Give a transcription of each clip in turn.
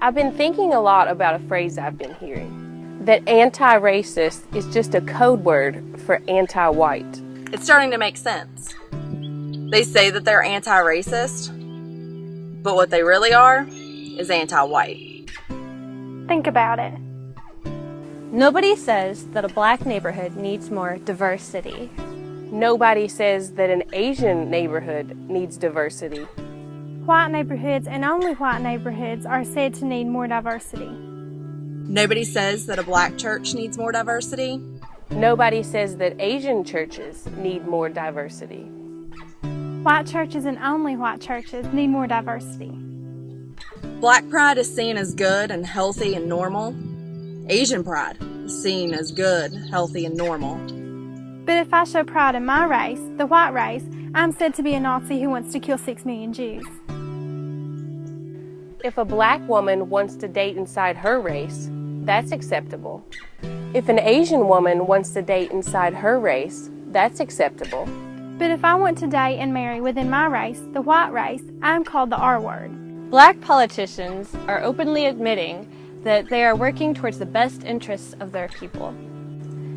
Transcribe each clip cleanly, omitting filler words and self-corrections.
I've been thinking a lot about a phrase I've been hearing, that anti-racist is just a code word for anti-white. It's starting to make sense. They say that they're anti-racist, but what they really are is anti-white. Think about it. Nobody says that a black neighborhood needs more diversity. Nobody says that an Asian neighborhood needs diversity. White neighborhoods and only white neighborhoods are said to need more diversity. Nobody says that a black church needs more diversity. Nobody says that Asian churches need more diversity. White churches and only white churches need more diversity. Black pride is seen as good and healthy and normal. Asian pride is seen as good, healthy, and normal. But if I show pride in my race, the white race, I'm said to be a Nazi who wants to kill 6 million Jews. If a black woman wants to date inside her race, that's acceptable. If an Asian woman wants to date inside her race, that's acceptable. But if I want to date and marry within my race, the white race, I'm called the R word. Black politicians are openly admitting that they are working towards the best interests of their people.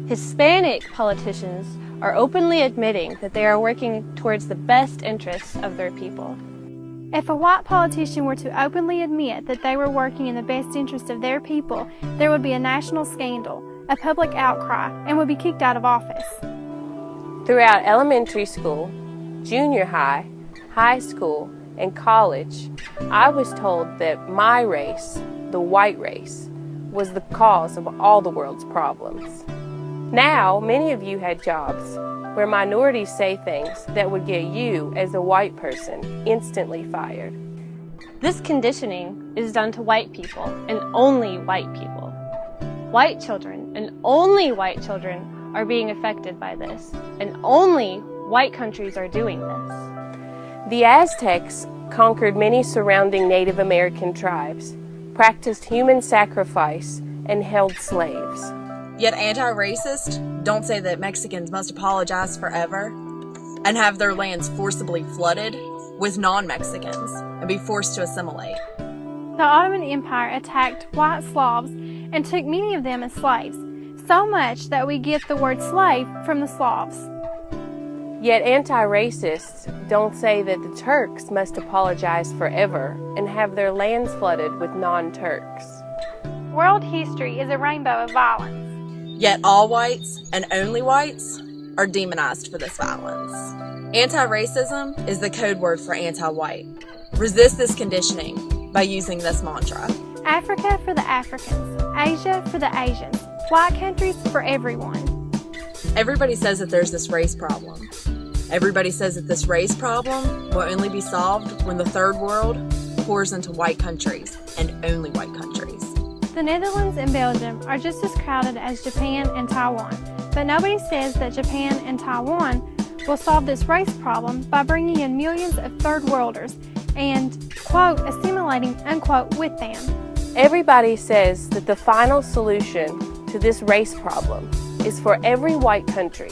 Hispanic politicians are openly admitting that they are working towards the best interests of their people. If a white politician were to openly admit that they were working in the best interest of their people, there would be a national scandal, a public outcry, and would be kicked out of office. Throughout elementary school, junior high, high school, and college, I was told that my race, the white race, was the cause of all the world's problems. Now, many of you had jobs where minorities say things that would get you, as a white person, instantly fired. This conditioning is done to white people and only white people. White children and only white children are being affected by this, and only white countries are doing this. The Aztecs conquered many surrounding Native American tribes, practiced human sacrifice, and held slaves. Yet anti-racists don't say that Mexicans must apologize forever and have their lands forcibly flooded with non-Mexicans and be forced to assimilate. The Ottoman Empire attacked white Slavs and took many of them as slaves, so much that we get the word slave from the Slavs. Yet anti-racists don't say that the Turks must apologize forever and have their lands flooded with non-Turks. World history is a rainbow of violence. Yet all whites and only whites are demonized for this violence. Anti-racism is the code word for anti-white. Resist this conditioning by using this mantra. Africa for the Africans, Asia for the Asians, white countries for everyone. Everybody says that there's this race problem. Everybody says that this race problem will only be solved when the third world pours into white countries and only white countries. The Netherlands and Belgium are just as crowded as Japan and Taiwan, but nobody says that Japan and Taiwan will solve this race problem by bringing in millions of third worlders and, quote, assimilating, unquote, with them. Everybody says that the final solution to this race problem is for every white country,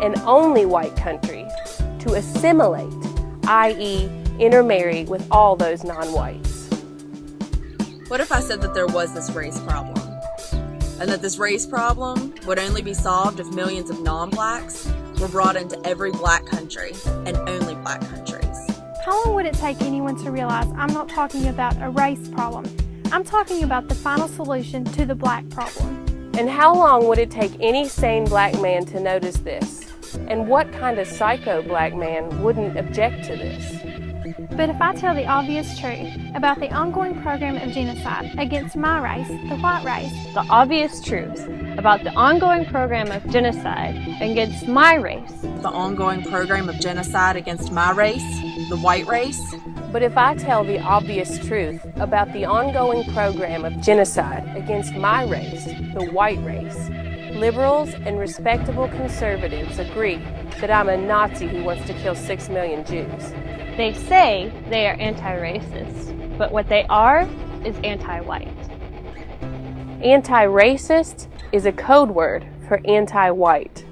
and only white country, to assimilate, i.e. intermarry with all those non-whites. What if I said that there was this race problem, and that this race problem would only be solved if millions of non-blacks were brought into every black country and only black countries? How long would it take anyone to realize I'm not talking about a race problem? I'm talking about the final solution to the black problem. And how long would it take any sane black man to notice this? And what kind of psycho black man wouldn't object to this? But if I tell the obvious truth about the ongoing program of genocide against my race, the white race, The obvious truths about the ongoing program of genocide against my race, The ongoing program of genocide against my race, the white race. But if I tell the obvious truth about the ongoing program of genocide against my race, the white race, liberals and respectable conservatives agree that I'm a Nazi who wants to kill 6 million Jews. they say they are anti-racist, but what they are is anti-white. Anti-racist is a code word for anti-white.